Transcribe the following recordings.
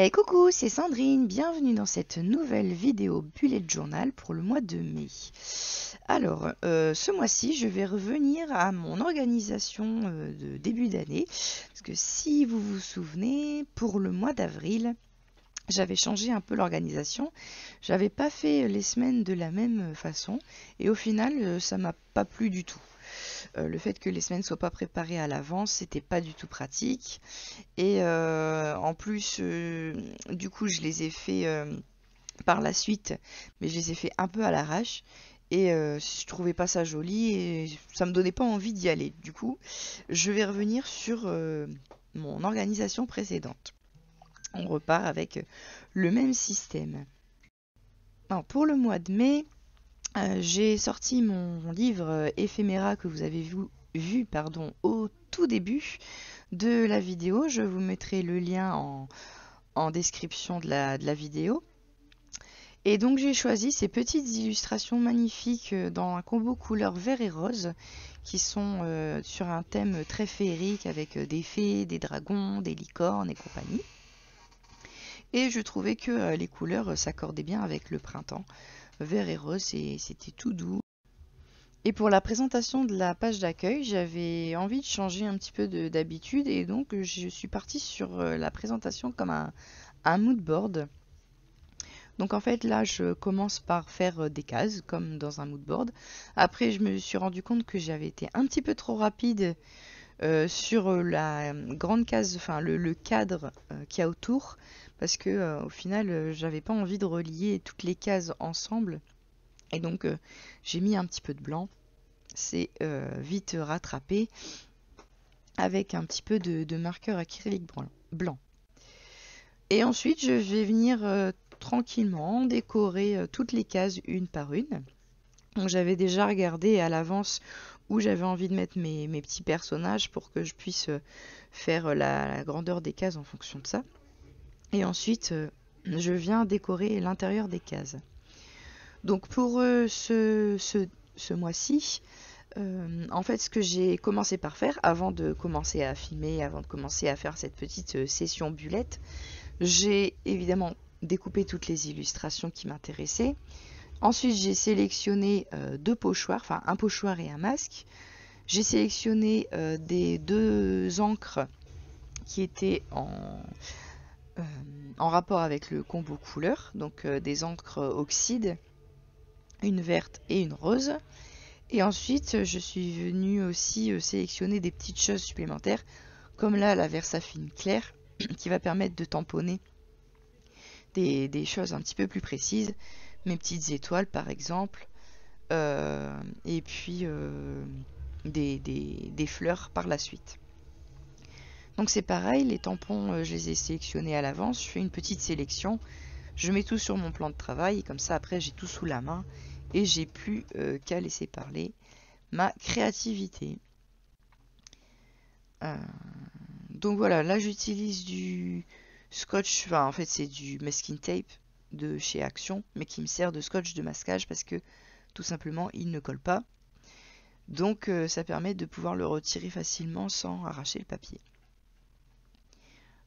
Hey, coucou, c'est Sandrine, bienvenue dans cette nouvelle vidéo bullet journal pour le mois de mai. Alors, ce mois-ci, je vais revenir à mon organisation de début d'année, parce que si vous vous souvenez, pour le mois d'avril, j'avais changé un peu l'organisation. J'avais pas fait les semaines de la même façon, et au final, ça m'a pas plu du tout. Le fait que les semaines soient pas préparées à l'avance, c'était pas du tout pratique. Et en plus, du coup, je les ai fait par la suite, mais je les ai fait un peu à l'arrache. Et je trouvais pas ça joli et ça me donnait pas envie d'y aller. Du coup, je vais revenir sur mon organisation précédente. On repart avec le même système. Alors, pour le mois de mai, j'ai sorti mon livre Éphéméra que vous avez vu au tout début de la vidéo. Je vous mettrai le lien en description de la vidéo. Et donc j'ai choisi ces petites illustrations magnifiques dans un combo couleur vert et rose qui sont sur un thème très féerique avec des fées, des dragons, des licornes et compagnie. Et je trouvais que les couleurs s'accordaient bien avec le printemps. Vert et rose, et c'était tout doux. Et pour la présentation de la page d'accueil, j'avais envie de changer un petit peu d'habitude et donc je suis partie sur la présentation comme un mood board. Donc en fait là je commence par faire des cases comme dans un mood board. Après je me suis rendu compte que j'avais été un petit peu trop rapide sur la grande case, enfin le cadre qu'il y a autour parce que au final j'avais pas envie de relier toutes les cases ensemble et donc j'ai mis un petit peu de blanc. C'est vite rattrapé avec un petit peu de marqueur acrylique blanc. Et ensuite, je vais venir tranquillement décorer toutes les cases une par une. Donc, j'avais déjà regardé à l'avance où j'avais envie de mettre mes petits personnages pour que je puisse faire la grandeur des cases en fonction de ça. Et ensuite, je viens décorer l'intérieur des cases. Donc pour ce mois-ci, en fait, ce que j'ai commencé par faire, avant de commencer à filmer, avant de commencer à faire cette petite session bullet, j'ai évidemment découpé toutes les illustrations qui m'intéressaient. Ensuite, j'ai sélectionné deux pochoirs, enfin un pochoir et un masque. J'ai sélectionné des deux encres qui étaient en rapport avec le combo couleur, donc des encres oxyde, une verte et une rose. Et ensuite, je suis venue aussi sélectionner des petites choses supplémentaires, comme là la Versafine claire, qui va permettre de tamponner des choses un petit peu plus précises, mes petites étoiles par exemple, et puis des fleurs par la suite. Donc c'est pareil, les tampons, je les ai sélectionnés à l'avance, je fais une petite sélection, je mets tout sur mon plan de travail, et comme ça après j'ai tout sous la main, et j'ai plus qu'à laisser parler ma créativité. Donc voilà, là j'utilise du scotch, enfin en fait c'est du masking tape de chez Action, mais qui me sert de scotch de masquage parce que tout simplement il ne colle pas. Donc ça permet de pouvoir le retirer facilement sans arracher le papier.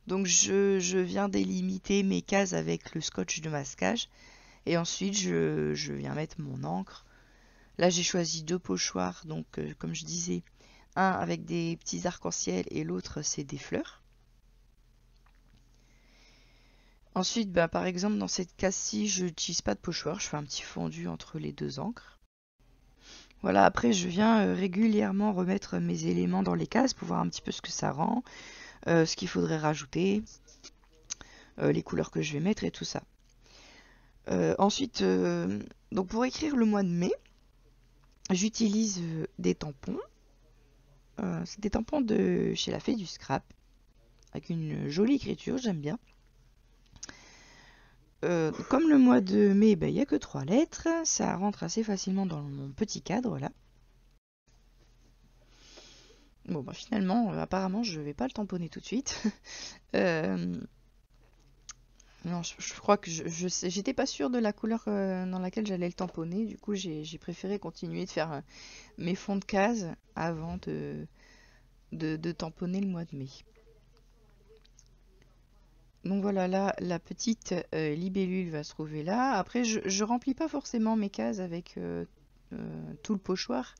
Donc je viens délimiter mes cases avec le scotch de masquage et ensuite je viens mettre mon encre. Là j'ai choisi deux pochoirs, donc comme je disais, un avec des petits arcs-en-ciel et l'autre c'est des fleurs. Ensuite, par exemple, dans cette case-ci, je n'utilise pas de pochoir, je fais un petit fondu entre les deux encres. Voilà, après je viens régulièrement remettre mes éléments dans les cases pour voir un petit peu ce que ça rend, ce qu'il faudrait rajouter, les couleurs que je vais mettre et tout ça. Ensuite, donc pour écrire le mois de mai, j'utilise des tampons. C'est des tampons de chez la Fée du Scrap, avec une jolie écriture, j'aime bien. Comme le mois de mai, il n'y a que 3 lettres, ça rentre assez facilement dans mon petit cadre là. Bon, finalement, apparemment, je vais pas le tamponner tout de suite. Non, je crois que j'étais pas sûre de la couleur dans laquelle j'allais le tamponner. Du coup, j'ai préféré continuer de faire mes fonds de cases avant de tamponner le mois de mai. Donc voilà, là, la petite libellule va se trouver là. Après, je remplis pas forcément mes cases avec tout le pochoir.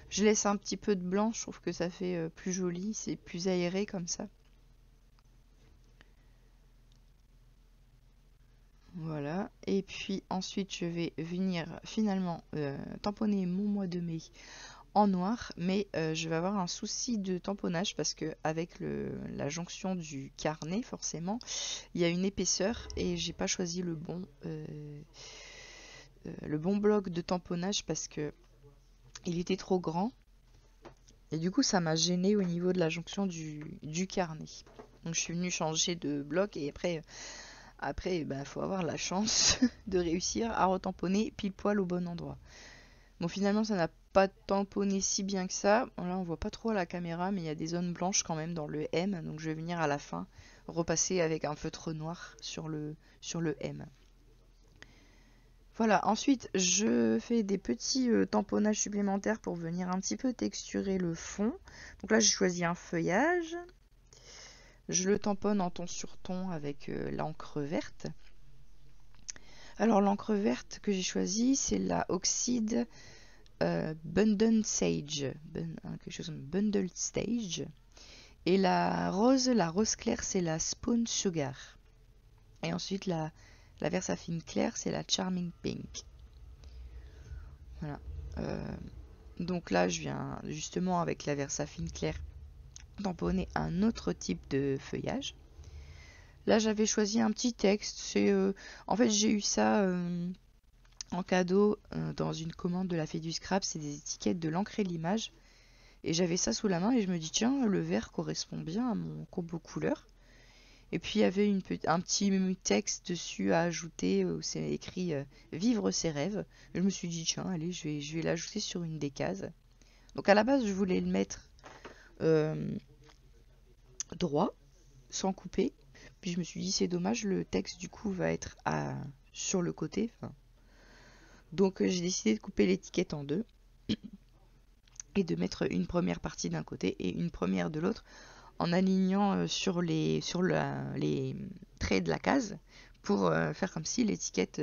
Je laisse un petit peu de blanc, je trouve que ça fait plus joli, c'est plus aéré comme ça. Voilà, et puis ensuite je vais venir finalement tamponner mon mois de mai en noir, mais je vais avoir un souci de tamponnage parce que avec la jonction du carnet, forcément, il y a une épaisseur et j'ai pas choisi le bon bloc de tamponnage parce que il était trop grand et du coup ça m'a gêné au niveau de la jonction du carnet. Donc je suis venue changer de bloc et après, bah, faut avoir la chance de réussir à retamponner pile poil au bon endroit. Bon, finalement, ça n'a pas tamponné si bien que ça. Bon, là, on voit pas trop à la caméra, mais il y a des zones blanches quand même dans le M. Donc, je vais venir à la fin repasser avec un feutre noir sur le M. Voilà, ensuite, je fais des petits tamponnages supplémentaires pour venir un petit peu texturer le fond. Donc là, j'ai choisi un feuillage. Je le tamponne en ton sur ton avec l'encre verte. Alors l'encre verte que j'ai choisie, c'est la Oxide Bundle Sage. Quelque chose comme Bundle Stage. Et la rose claire, c'est la Spoon Sugar. Et ensuite la Versafine claire, c'est la Charming Pink. Voilà. Donc là, je viens justement avec la Versafine claire tamponner un autre type de feuillage. Là, j'avais choisi un petit texte. En fait, j'ai eu ça en cadeau dans une commande de la Fée du Scrap. C'est des étiquettes de l'encre et l'image. Et j'avais ça sous la main et je me dis, tiens, le vert correspond bien à mon combo couleur. Et puis, il y avait un petit texte dessus à ajouter où c'est écrit Vivre ses rêves. Et je me suis dit, tiens, allez, je vais l'ajouter sur une des cases. Donc, à la base, je voulais le mettre droit, sans couper. Puis je me suis dit, c'est dommage, le texte du coup va être sur le côté. Donc j'ai décidé de couper l'étiquette en deux et de mettre une première partie d'un côté et une première de l'autre en alignant sur les traits de la case pour faire comme si l'étiquette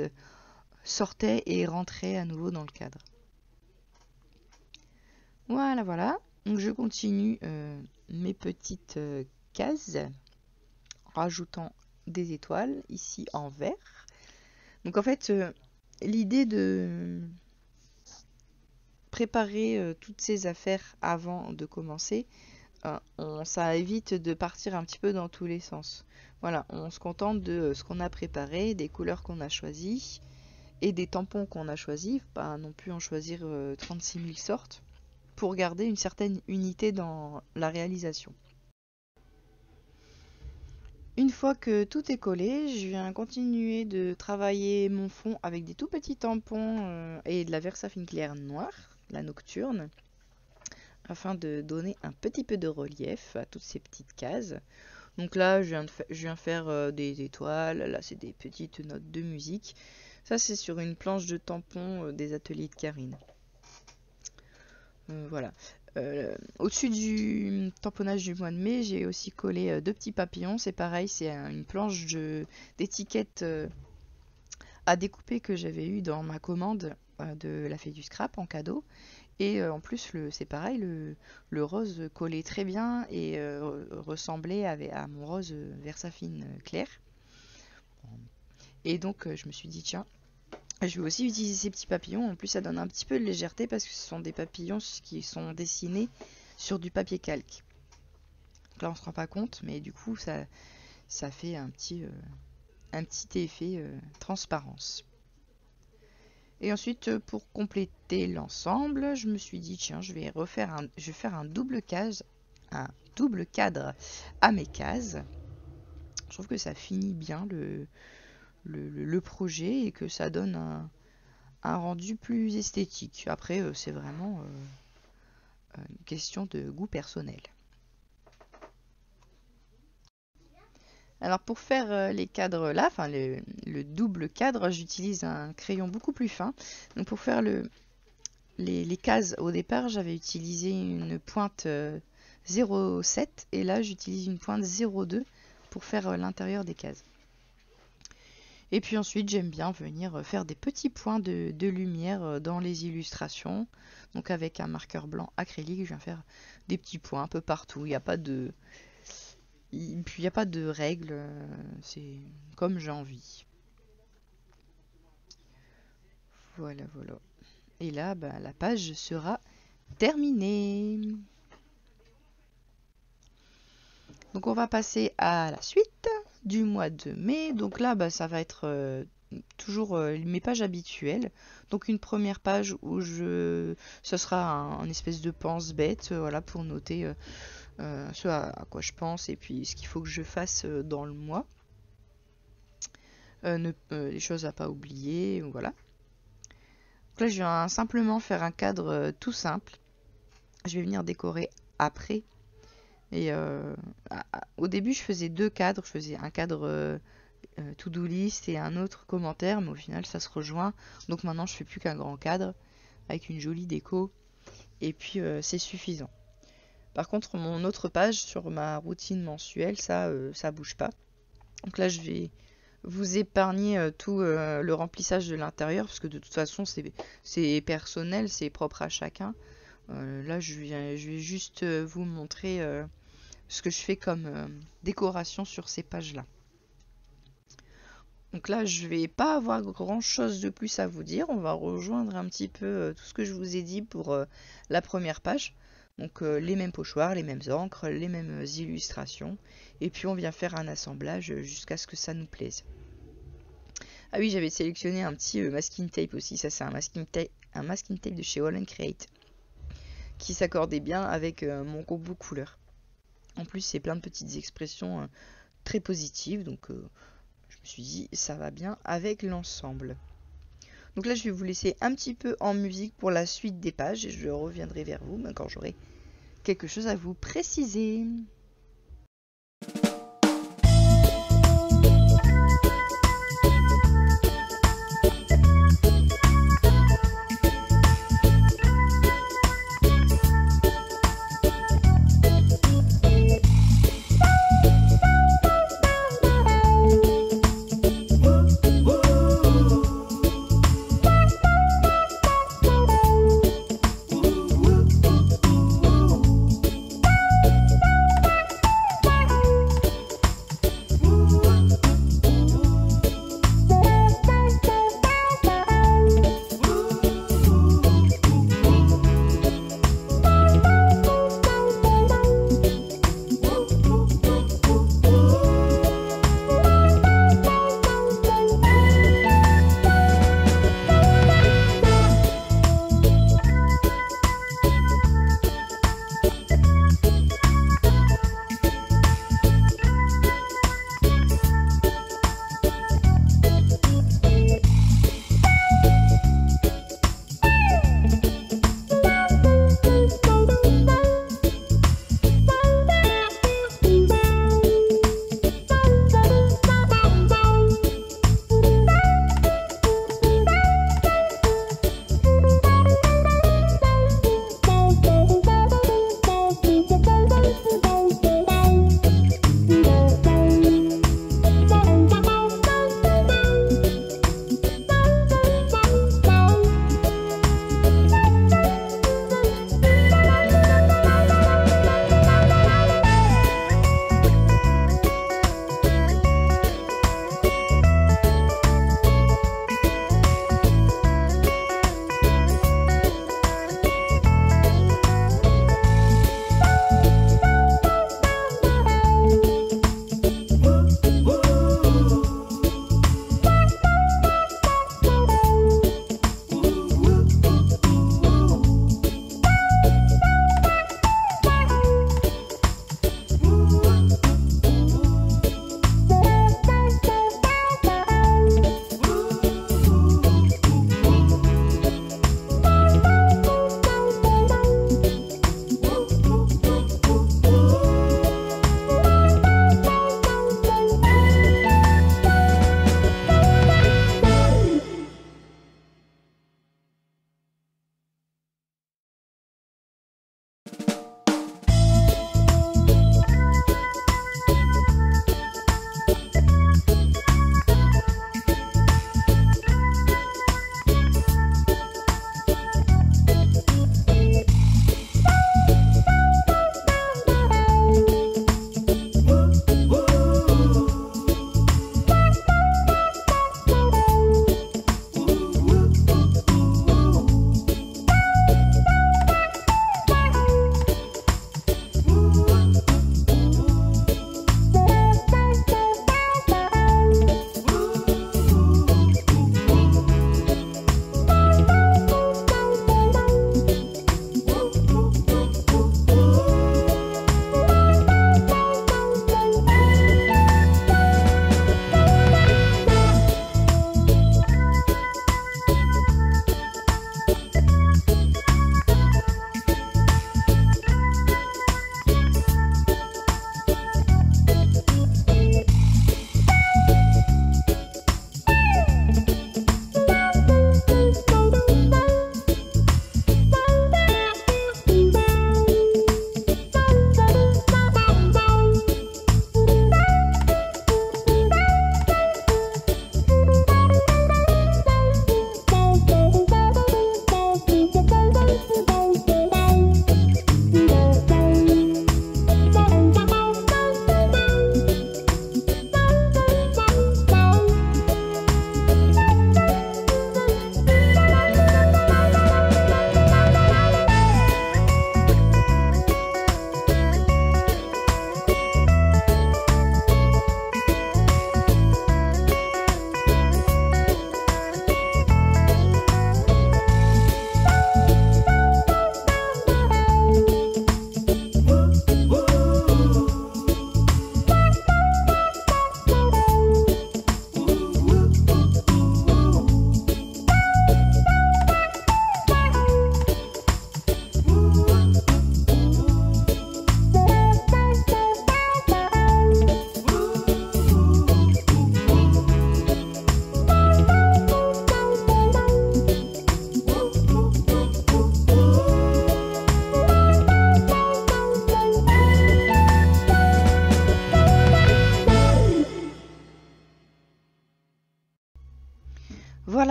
sortait et rentrait à nouveau dans le cadre. Voilà, voilà. Donc je continue mes petites cases en rajoutant des étoiles ici en vert. Donc en fait, l'idée de préparer toutes ces affaires avant de commencer, ça évite de partir un petit peu dans tous les sens. Voilà, on se contente de ce qu'on a préparé, des couleurs qu'on a choisies et des tampons qu'on a choisis, pas non plus en choisir 36 000 sortes, pour garder une certaine unité dans la réalisation. Une fois que tout est collé, je viens continuer de travailler mon fond avec des tout petits tampons et de la Versafine claire noire, la nocturne, afin de donner un petit peu de relief à toutes ces petites cases. Donc là, je viens faire des étoiles, là c'est des petites notes de musique. Ça c'est sur une planche de tampons des ateliers de Karine. Voilà. Au-dessus du tamponnage du mois de mai, j'ai aussi collé deux petits papillons. C'est pareil, c'est une planche d'étiquettes à découper que j'avais eu dans ma commande de la Fée du Scrap en cadeau. Et en plus, c'est pareil, le rose collait très bien et ressemblait à mon rose Versafine clair. Et donc, je me suis dit, tiens, je vais aussi utiliser ces petits papillons. En plus, ça donne un petit peu de légèreté parce que ce sont des papillons qui sont dessinés sur du papier calque. Donc là, on se rend pas compte, mais du coup, ça fait un petit effet transparence. Et ensuite, pour compléter l'ensemble, je me suis dit, tiens, je vais faire un double cadre à mes cases. Je trouve que ça finit bien le projet et que ça donne un rendu plus esthétique. Après, c'est vraiment une question de goût personnel. Alors pour faire les cadres là, enfin le double cadre, j'utilise un crayon beaucoup plus fin. Donc pour faire les cases au départ, j'avais utilisé une pointe 0,7 et là j'utilise une pointe 0,2 pour faire l'intérieur des cases. Et puis ensuite, j'aime bien venir faire des petits points de lumière dans les illustrations. Donc avec un marqueur blanc acrylique, je viens faire des petits points un peu partout. Il n'y a pas de... Puis il n'y a pas de règles, c'est comme j'ai envie. Voilà, voilà. Et là, bah, la page sera terminée. Donc on va passer à la suite du mois de mai. Donc là, bah, ça va être toujours mes pages habituelles. Donc une première page où ce sera un espèce de pense-bête, voilà, pour noter ce à quoi je pense et puis ce qu'il faut que je fasse dans le mois. Les choses à pas oublier, voilà. Donc là, je viens simplement faire un cadre tout simple. Je vais venir décorer après. Et au début, je faisais 2 cadres. Je faisais un cadre to-do list et un autre commentaire, mais au final, ça se rejoint. Donc maintenant, je fais plus qu'un grand cadre avec une jolie déco. Et puis, c'est suffisant. Par contre, mon autre page sur ma routine mensuelle, ça bouge pas. Donc là, je vais vous épargner tout le remplissage de l'intérieur, parce que de toute façon, c'est personnel, c'est propre à chacun. Là, je vais juste vous montrer ce que je fais comme décoration sur ces pages-là. Donc là, je vais pas avoir grand chose de plus à vous dire. On va rejoindre un petit peu tout ce que je vous ai dit pour la première page. Donc les mêmes pochoirs, les mêmes encres, les mêmes illustrations. Et puis on vient faire un assemblage jusqu'à ce que ça nous plaise. Ah oui, j'avais sélectionné un petit masking tape aussi. Ça, c'est un masking tape de chez All & Create, qui s'accordait bien avec mon combo couleur. En plus, c'est plein de petites expressions très positives. Donc je me suis dit, ça va bien avec l'ensemble. Donc là, je vais vous laisser un petit peu en musique pour la suite des pages. Et je reviendrai vers vous quand j'aurai quelque chose à vous préciser.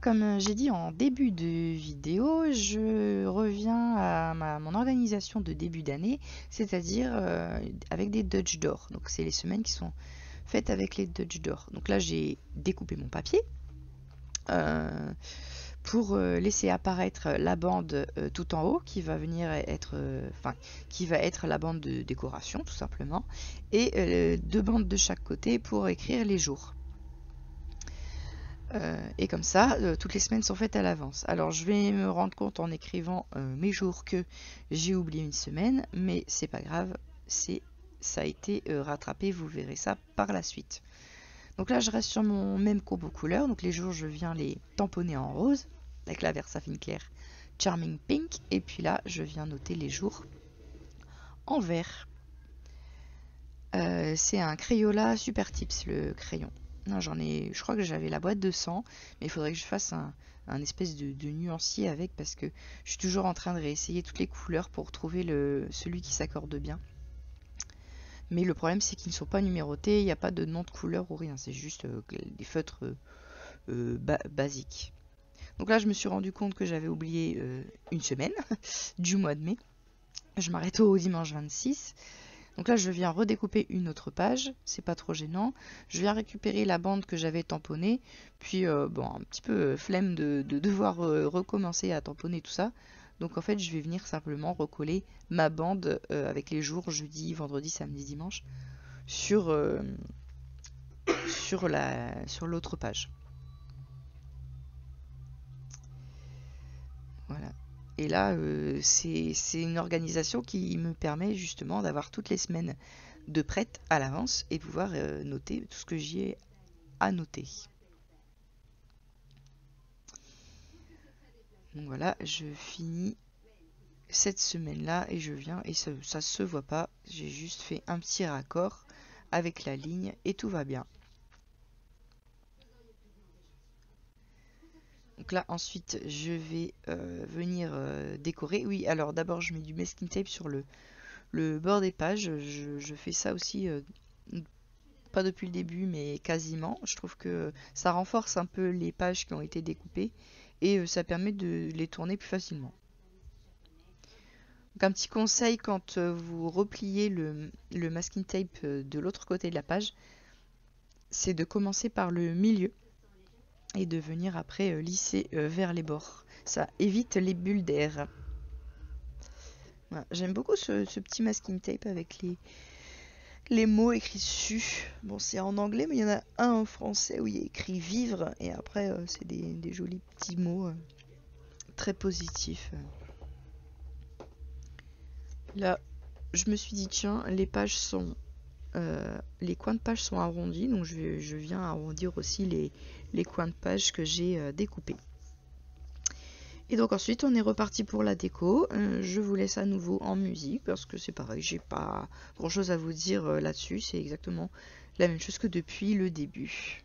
comme j'ai dit en début de vidéo, je reviens à mon organisation de début d'année, c'est-à-dire avec des Dutch d'or. Donc c'est les semaines qui sont faites avec les Dutch d'or. Donc là j'ai découpé mon papier pour laisser apparaître la bande tout en haut qui va venir être, qui va être la bande de décoration tout simplement, et 2 bandes de chaque côté pour écrire les jours. Et comme ça, toutes les semaines sont faites à l'avance. Alors je vais me rendre compte en écrivant mes jours que j'ai oublié une semaine, mais c'est pas grave, ça a été rattrapé, vous verrez ça par la suite. Donc là je reste sur mon même combo couleur, donc les jours je viens les tamponner en rose, avec la Versafine claire Charming Pink, et puis là je viens noter les jours en vert. C'est un Crayola Super Tips le crayon. Non, je crois que j'avais la boîte de 100, mais il faudrait que je fasse un espèce de nuancier avec, parce que je suis toujours en train de réessayer toutes les couleurs pour trouver celui qui s'accorde bien. Mais le problème c'est qu'ils ne sont pas numérotés, il n'y a pas de nom de couleur ou rien, c'est juste des feutres basiques. Donc là je me suis rendu compte que j'avais oublié une semaine du mois de mai. Je m'arrête au dimanche 26. Donc là je viens redécouper une autre page, c'est pas trop gênant. Je viens récupérer la bande que j'avais tamponnée, puis bon, un petit peu flemme de devoir recommencer à tamponner tout ça. Donc en fait je vais venir simplement recoller ma bande avec les jours jeudi, vendredi, samedi, dimanche sur l'autre page. Voilà. Et là, c'est une organisation qui me permet justement d'avoir toutes les semaines de prête à l'avance et pouvoir noter tout ce que j'y ai à noter. Donc voilà, je finis cette semaine-là et je viens, et ça se voit pas, j'ai juste fait un petit raccord avec la ligne et tout va bien. Donc là ensuite je vais venir décorer. Oui, alors d'abord je mets du masking tape sur le bord des pages. Je fais ça aussi, pas depuis le début mais quasiment. Je trouve que ça renforce un peu les pages qui ont été découpées et ça permet de les tourner plus facilement. Donc un petit conseil, quand vous repliez le masking tape de l'autre côté de la page, c'est de commencer par le milieu et de venir après lisser vers les bords. Ça évite les bulles d'air. Voilà. J'aime beaucoup ce petit masking tape avec les mots écrits dessus. Bon, c'est en anglais, mais il y en a un en français où il y a écrit vivre, et après c'est des jolis petits mots très positifs. Là, je me suis dit tiens, les pages sont les coins de page sont arrondis, donc je viens arrondir aussi les coins de page que j'ai découpés. Et donc ensuite on est reparti pour la déco. Je vous laisse à nouveau en musique parce que c'est pareil, j'ai pas grand chose à vous dire là-dessus, c'est exactement la même chose que depuis le début.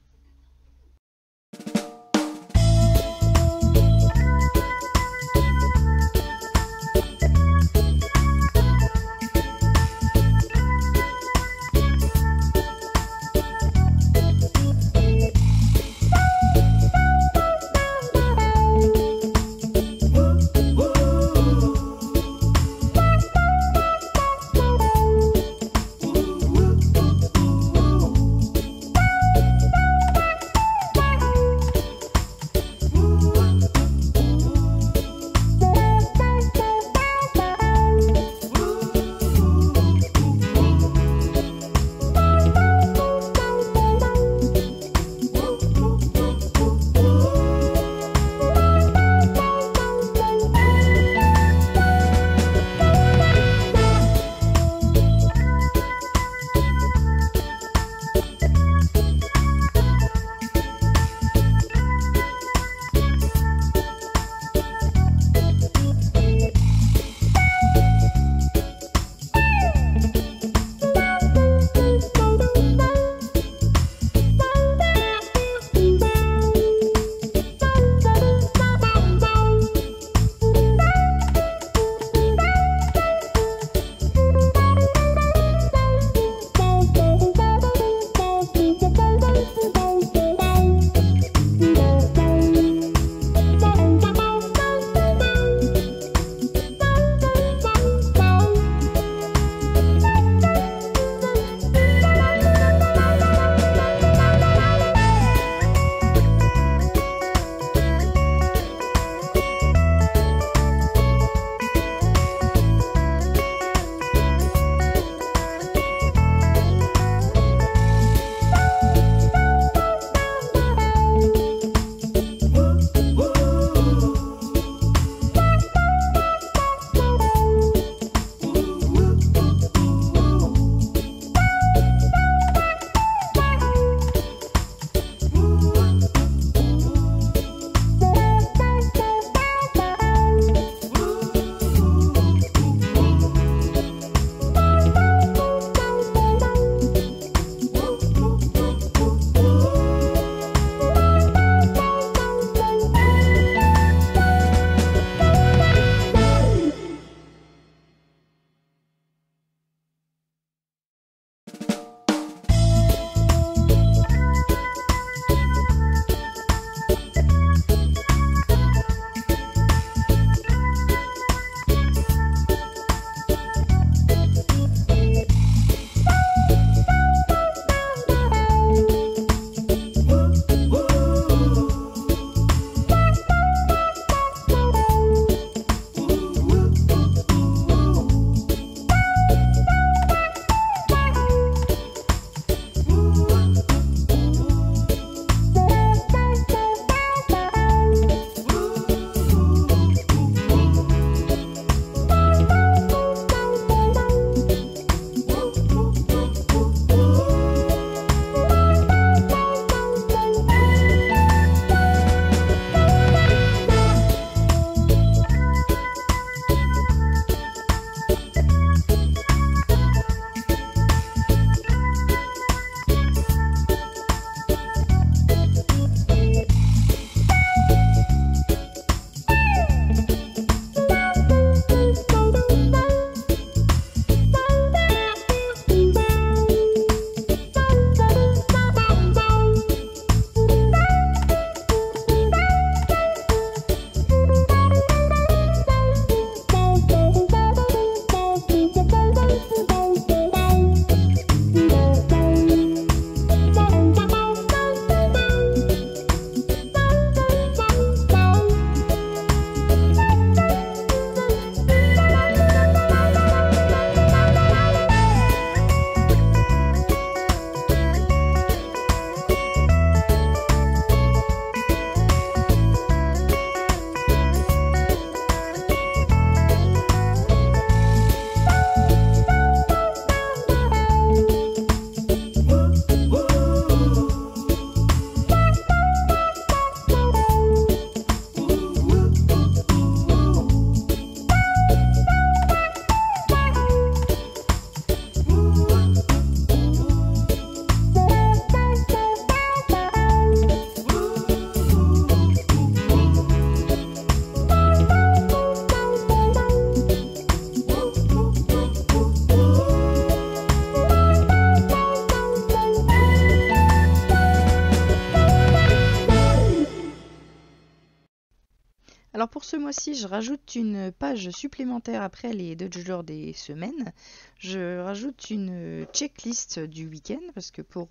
Alors pour ce mois-ci, je rajoute une page supplémentaire après les Dodge Door des semaines. Je rajoute une checklist du week-end parce que pour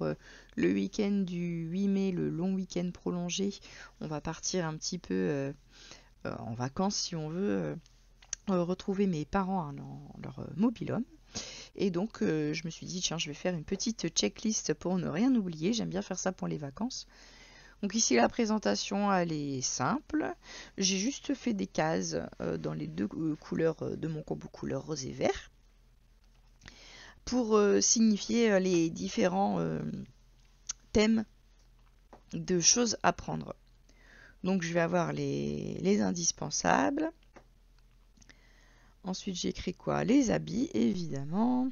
le week-end du 8 mai, le long week-end prolongé, on va partir un petit peu en vacances si on veut retrouver mes parents dans leur mobil-home. Et donc je me suis dit tiens, je vais faire une petite checklist pour ne rien oublier. J'aime bien faire ça pour les vacances. Donc ici la présentation elle est simple, j'ai juste fait des cases dans les deux couleurs de mon combo couleur rose et vert pour signifier les différents thèmes de choses à prendre. Donc je vais avoir les indispensables, ensuite j'écris quoi? Les habits évidemment,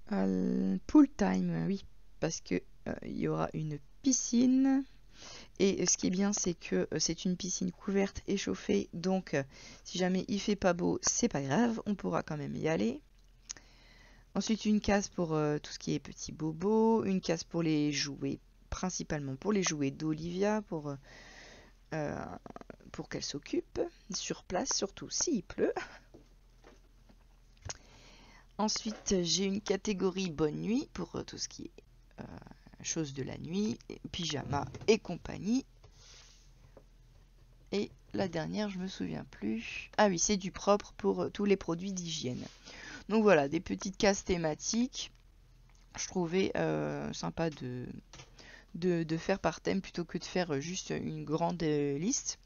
pool time, oui, parce que il y aura une piscine. Et ce qui est bien, c'est que c'est une piscine couverte et chauffée. Donc, si jamais il fait pas beau, c'est pas grave. On pourra quand même y aller. Ensuite, une case pour tout ce qui est petits bobos. Une case pour les jouets, principalement pour les jouets d'Olivia, pour qu'elle s'occupe. Sur place, surtout s'il pleut. Ensuite, j'ai une catégorie bonne nuit pour tout ce qui est choses de la nuit, pyjama et compagnie. Et la dernière, je me souviens plus. Ah oui, c'est du propre pour tous les produits d'hygiène. Donc voilà, des petites cases thématiques. Je trouvais sympa de faire par thème plutôt que de faire juste une grande liste.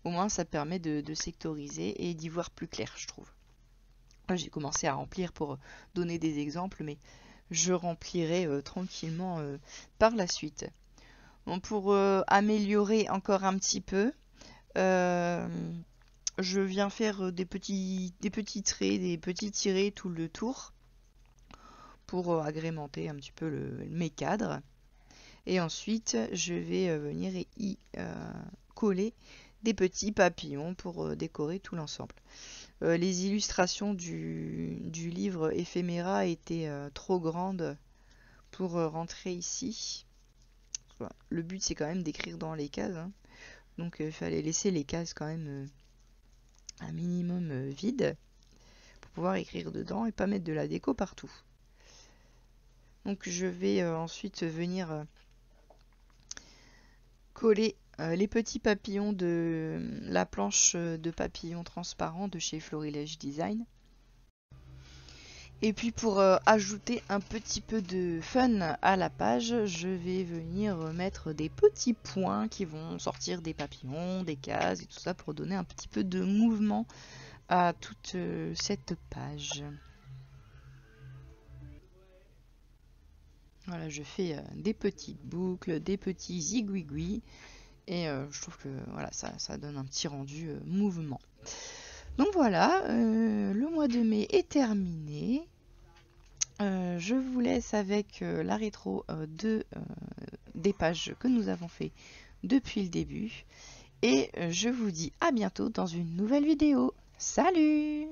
Au moins, ça permet de sectoriser et d'y voir plus clair, je trouve. J'ai commencé à remplir pour donner des exemples, mais je remplirai tranquillement par la suite. Donc pour améliorer encore un petit peu, je viens faire des petits traits, des petits tirés tout le tour pour agrémenter un petit peu mes cadres. Et ensuite, je vais venir y coller des petits papillons pour décorer tout l'ensemble. Les illustrations du livre Ephéméra étaient trop grandes pour rentrer ici. Le but c'est quand même d'écrire dans les cases, hein. Donc il fallait laisser les cases quand même un minimum vides pour pouvoir écrire dedans et pas mettre de la déco partout. Donc je vais ensuite venir coller les petits papillons de la planche de papillons transparents de chez Florilège Design. Et puis pour ajouter un petit peu de fun à la page, je vais venir mettre des petits points qui vont sortir des papillons, des cases et tout ça pour donner un petit peu de mouvement à toute cette page. Voilà, je fais des petites boucles, des petits zigouigouis et je trouve que voilà, ça donne un petit rendu mouvement. Donc voilà, le mois de mai est terminé. Je vous laisse avec la rétro des pages que nous avons fait depuis le début. Et je vous dis à bientôt dans une nouvelle vidéo. Salut!